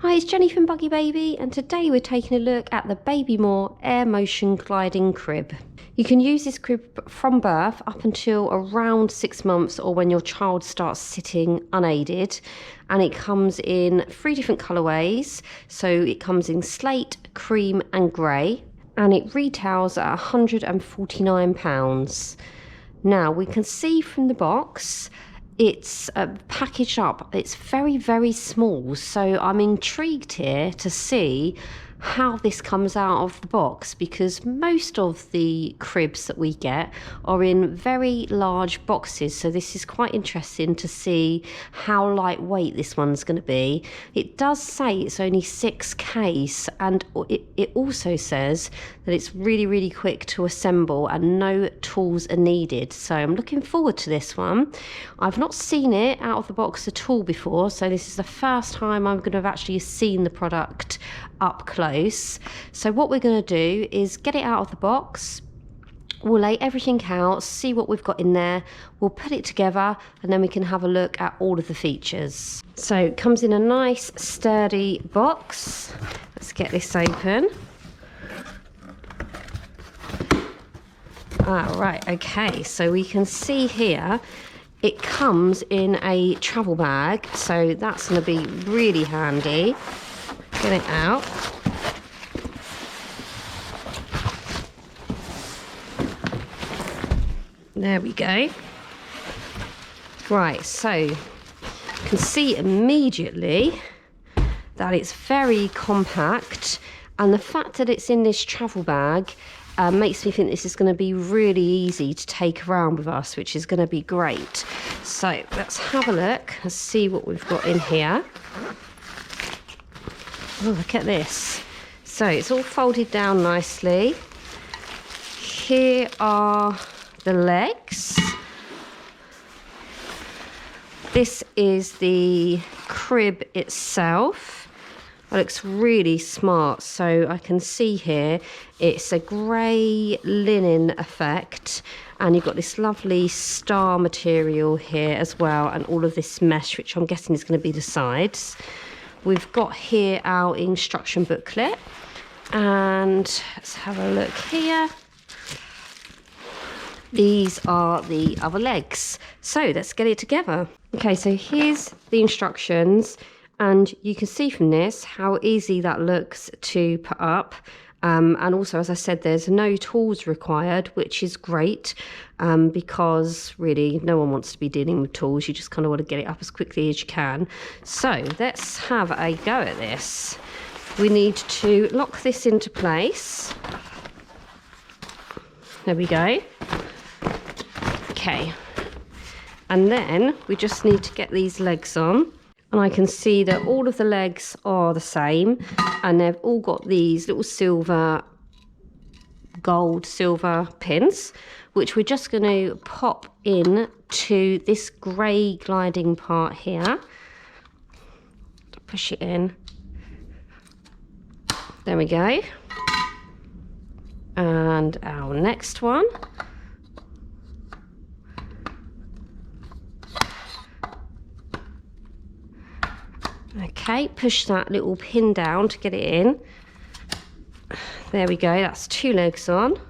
Hi, it's Jenny from Buggy Baby, and today we're taking a look at the Babymore Air Motion Gliding Crib. You can use this crib from birth up until around 6 months or when your child starts sitting unaided, and it comes in 3 different colourways. So it comes in slate, cream and grey, and it retails at £149. Now we can see from the box it's packaged up. It's very, very small, so I'm intrigued here to see how this comes out of the box, because most of the cribs that we get are in very large boxes, so this is quite interesting to see how lightweight this one's going to be. It does say it's only 6 and it also says that it's really, really quick to assemble and no tools are needed, so I'm looking forward to this one. I've not seen it out of the box at all before, so this is the first time I'm going to have actually seen the product up close. So what we're going to do is get it out of the box, we'll lay everything out, see what we've got in there, we'll put it together, and then we can have a look at all of the features. So it comes in a nice sturdy box. Let's get this open. Right, okay, so we can see here it comes in a travel bag, so that's going to be really handy. Get it out. There we go. Right, so you can see immediately that it's very compact, and the fact that it's in this travel bag makes me think this is going to be really easy to take around with us, which is going to be great. So let's have a look and see what we've got in here. Oh, look at this. So it's all folded down nicely. Here are the legs. This is the crib itself. It looks really smart. So I can see here it's a grey linen effect, and you've got this lovely star material here as well, and all of this mesh, which I'm guessing is going to be the sides. We've got here our instruction booklet, and let's have a look here. These are the other legs, so let's get it together. Okay, so here's the instructions, and you can see from this how easy that looks to put up. And also, as I said, there's no tools required, which is great, because really no one wants to be dealing with tools. You just kind of want to get it up as quickly as you can. So let's have a go at this. We need to lock this into place. There we go. Okay, and then we just need to get these legs on. And I can see that all of the legs are the same, and they've all got these little gold silver pins, which we're just going to pop in to this grey gliding part here. Push it in. There we go. And our next one. Okay, push that little pin down to get it in. There we go, that's 2 legs on.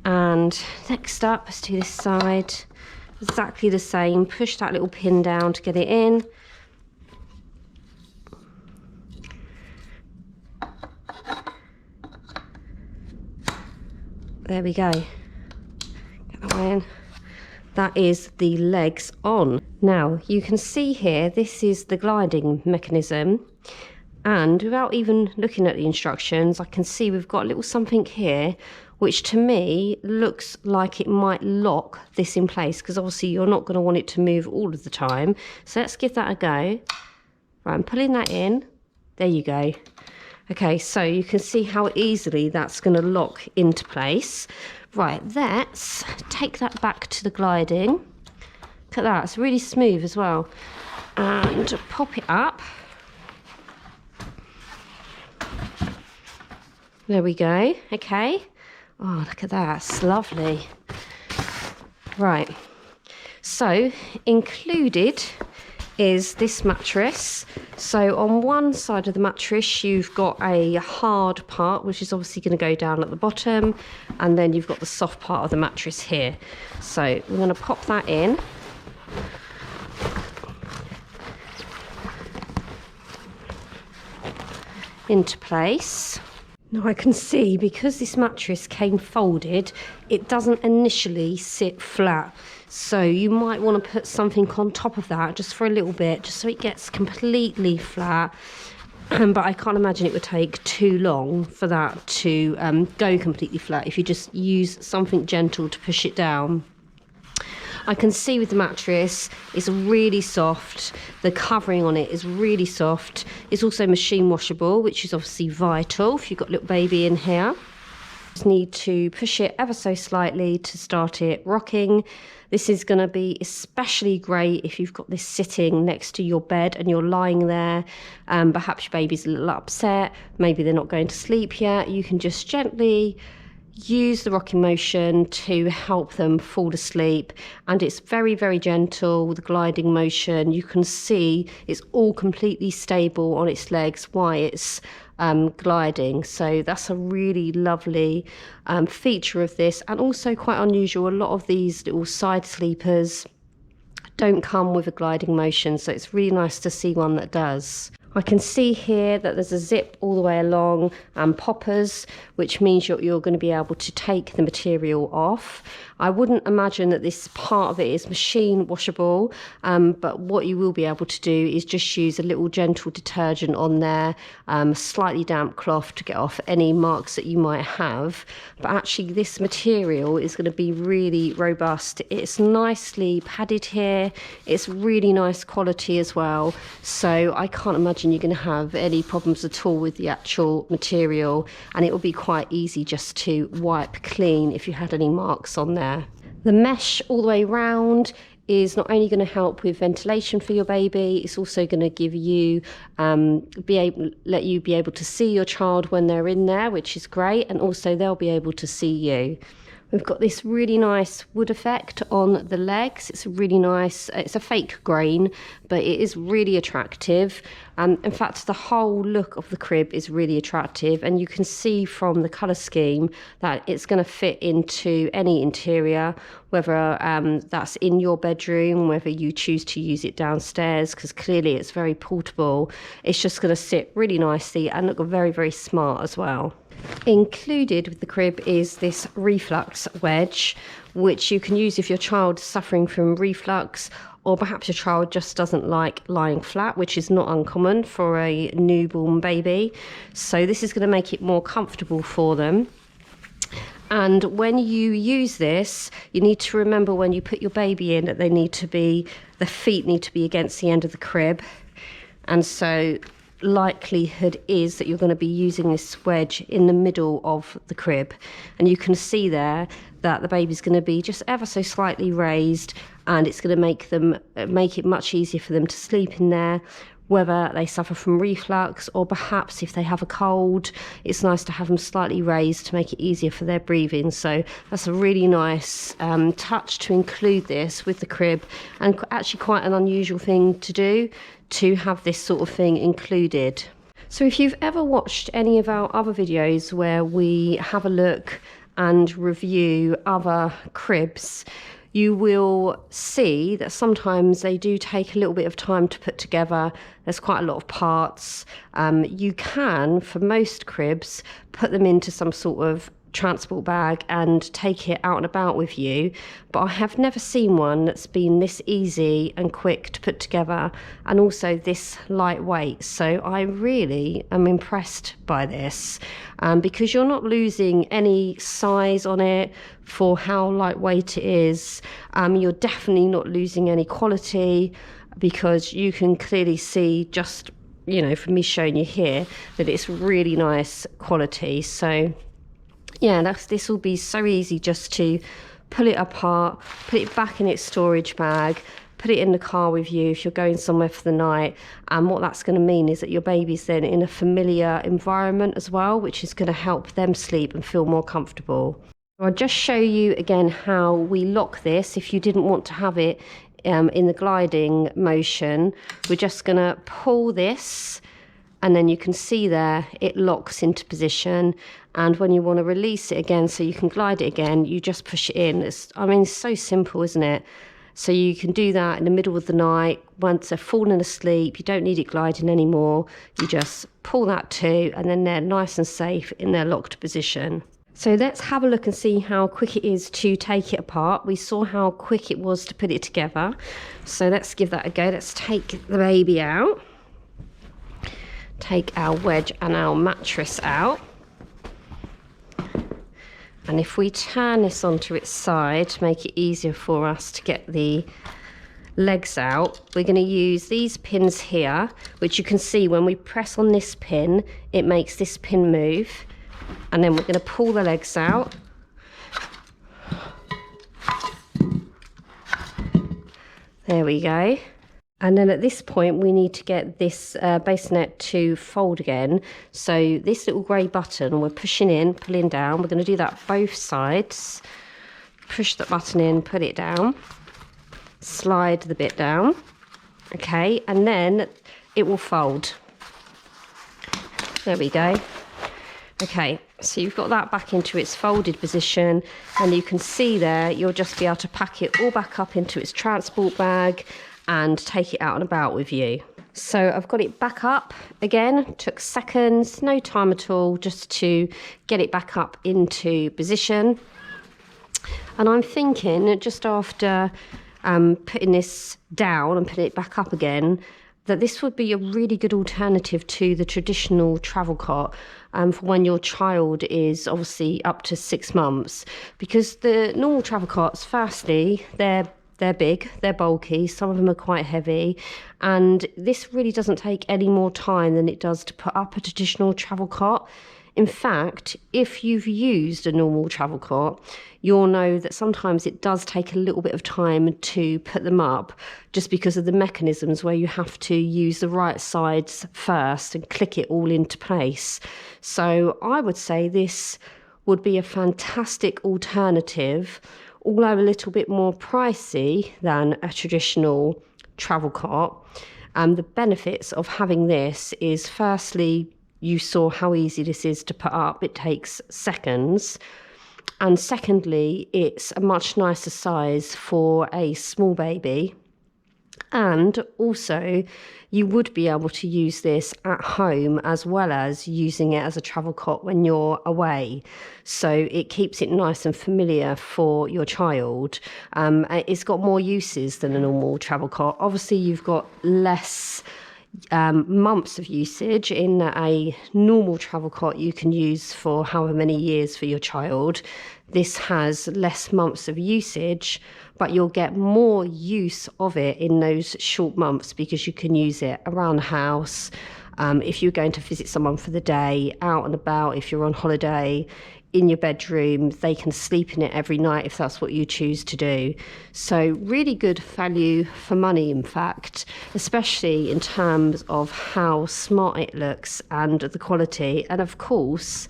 And next up, let's do this side. Exactly the same, push that little pin down to get it in. There we go. Get that one in. That is the legs on. Now you can see here, this is the gliding mechanism, and without even looking at the instructions, I can see we've got a little something here which to me looks like it might lock this in place, because obviously you're not going to want it to move all of the time. So let's give that a go. Right, I'm pulling that in. There you go. Okay, so you can see how easily that's going to lock into place. Right, let's take that back to the gliding. Look at that, it's really smooth as well. And pop it up. There we go, okay. Oh, look at that, it's lovely. Right, so included is this mattress. So on one side of the mattress you've got a hard part, which is obviously going to go down at the bottom, and then you've got the soft part of the mattress here. So we're going to pop that in. Into place. Now I can see, because this mattress came folded, it doesn't initially sit flat. So you might want to put something on top of that just for a little bit, just so it gets completely flat. But I can't imagine it would take too long for that to go completely flat if you just use something gentle to push it down. I can see with the mattress, it's really soft. The covering on it is really soft. It's also machine washable, which is obviously vital if you've got a little baby in here. Just need to push it ever so slightly to start it rocking. This is going to be especially great if you've got this sitting next to your bed and you're lying there. Perhaps your baby's a little upset. Maybe they're not going to sleep yet. You can just gently use the rocking motion to help them fall asleep, and it's very, very gentle with the gliding motion. You can see it's all completely stable on its legs while it's gliding. So that's a really lovely feature of this, and also quite unusual. A lot of these little side sleepers don't come with a gliding motion, so it's really nice to see one that does. I can see here that there's a zip all the way along and poppers, which means you're going to be able to take the material off. I wouldn't imagine that this part of it is machine washable, but what you will be able to do is just use a little gentle detergent on there, slightly damp cloth to get off any marks that you might have. But actually this material is going to be really robust. It's nicely padded here. It's really nice quality as well. So I can't imagine you're going to have any problems at all with the actual material, and it will be quite easy just to wipe clean if you had any marks on there. The mesh all the way round is not only going to help with ventilation for your baby, it's also going to give you let you be able to see your child when they're in there, which is great, and also they'll be able to see you. We've got this really nice wood effect on the legs. It's really nice. It's a fake grain, but it is really attractive. In fact, the whole look of the crib is really attractive, and you can see from the colour scheme that it's going to fit into any interior, whether that's in your bedroom, whether you choose to use it downstairs, because clearly it's very portable. It's just going to sit really nicely and look very, very smart as well. Included with the crib is this reflux wedge, which you can use if your child is suffering from reflux, or perhaps your child just doesn't like lying flat, which is not uncommon for a newborn baby. So this is going to make it more comfortable for them. And when you use this, you need to remember when you put your baby in that the feet need to be against the end of the crib. And so likelihood is that you're going to be using this wedge in the middle of the crib, and you can see there that the baby's going to be just ever so slightly raised, and it's going to make it much easier for them to sleep in there, whether they suffer from reflux or perhaps if they have a cold. It's nice to have them slightly raised to make it easier for their breathing. So that's a really nice touch to include this with the crib, and actually quite an unusual thing to do, to have this sort of thing included. So if you've ever watched any of our other videos where we have a look and review other cribs, you will see that sometimes they do take a little bit of time to put together. There's quite a lot of parts. You can, for most cribs, put them into some sort of transport bag and take it out and about with you, but I have never seen one that's been this easy and quick to put together, and also this lightweight. So I really am impressed by this, because you're not losing any size on it for how lightweight it is. You're definitely not losing any quality, because you can clearly see, just from me showing you here, that it's really nice quality. So yeah, this will be so easy just to pull it apart, put it back in its storage bag, put it in the car with you if you're going somewhere for the night. And what that's going to mean is that your baby's then in a familiar environment as well, which is going to help them sleep and feel more comfortable. I'll just show you again how we lock this if you didn't want to have it in the gliding motion, we're just going to pull this, and then you can see there it locks into position. And when you want to release it again so you can glide it again, you just push it in. It's so simple, isn't it? So you can do that in the middle of the night once they're falling asleep. You don't need it gliding anymore. You just pull that too, and then they're nice and safe in their locked position. So let's have a look and see how quick it is to take it apart. We saw how quick it was to put it together. So let's give that a go. Let's take the baby out. Take our wedge and our mattress out. And if we turn this onto its side to make it easier for us to get the legs out, we're going to use these pins here, which you can see when we press on this pin, it makes this pin move. And then we're going to pull the legs out. There we go. And then at this point, we need to get this bassinet to fold again. So this little grey button, we're pushing in, pulling down. We're going to do that both sides. Push the button in, put it down. Slide the bit down. Okay, and then it will fold. There we go. Okay, so you've got that back into its folded position, and you can see there, you'll just be able to pack it all back up into its transport bag and take it out and about with you. So I've got it back up again. Took seconds, no time at all, just to get it back up into position. And I'm thinking, just after putting this down and putting it back up again, that this would be a really good alternative to the traditional travel cot for when your child is obviously up to 6 months. Because the normal travel cots, firstly, they're big, they're bulky, some of them are quite heavy, and this really doesn't take any more time than it does to put up a traditional travel cot. In fact, if you've used a normal travel cot, you'll know that sometimes it does take a little bit of time to put them up, just because of the mechanisms where you have to use the right sides first and click it all into place. So I would say this would be a fantastic alternative, although a little bit more pricey than a traditional travel cot. The benefits of having this is, firstly, you saw how easy this is to put up. It takes seconds. And secondly, it's a much nicer size for a small baby. And also, you would be able to use this at home as well as using it as a travel cot when you're away. So it keeps it nice and familiar for your child. It's got more uses than a normal travel cot. Obviously, you've got less months of usage. In a normal travel cot you can use for however many years for your child. This has less months of usage, but you'll get more use of it in those short months because you can use it around the house, if you're going to visit someone for the day, out and about, if you're on holiday, in your bedroom. They can sleep in it every night if that's what you choose to do. So really good value for money, in fact, especially in terms of how smart it looks and the quality, and of course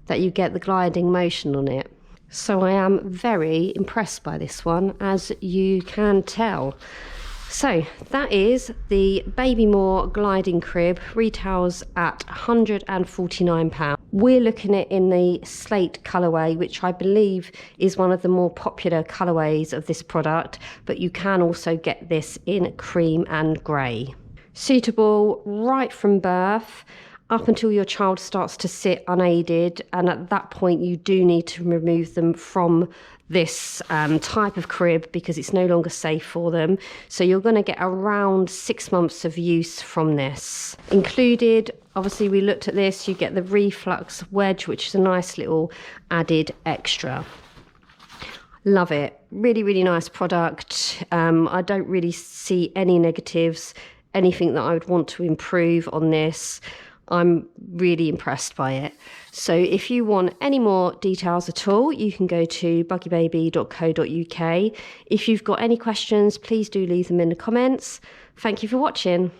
that you get the gliding motion on it. So I am very impressed by this one, as you can tell. So that is the Babymore gliding crib, retails at £149. We're looking at in the slate colourway, which I believe is one of the more popular colourways of this product, but you can also get this in cream and grey. Suitable right from birth up until your child starts to sit unaided, and at that point you do need to remove them from this type of crib because it's no longer safe for them. So you're going to get around 6 months of use from this. Included, obviously we looked at this, you get the reflux wedge, which is a nice little added extra. Love it. Really, really nice product. I don't really see any negatives, anything that I would want to improve on this. I'm really impressed by it. So if you want any more details at all, you can go to buggybaby.co.uk. If you've got any questions, please do leave them in the comments. Thank you for watching.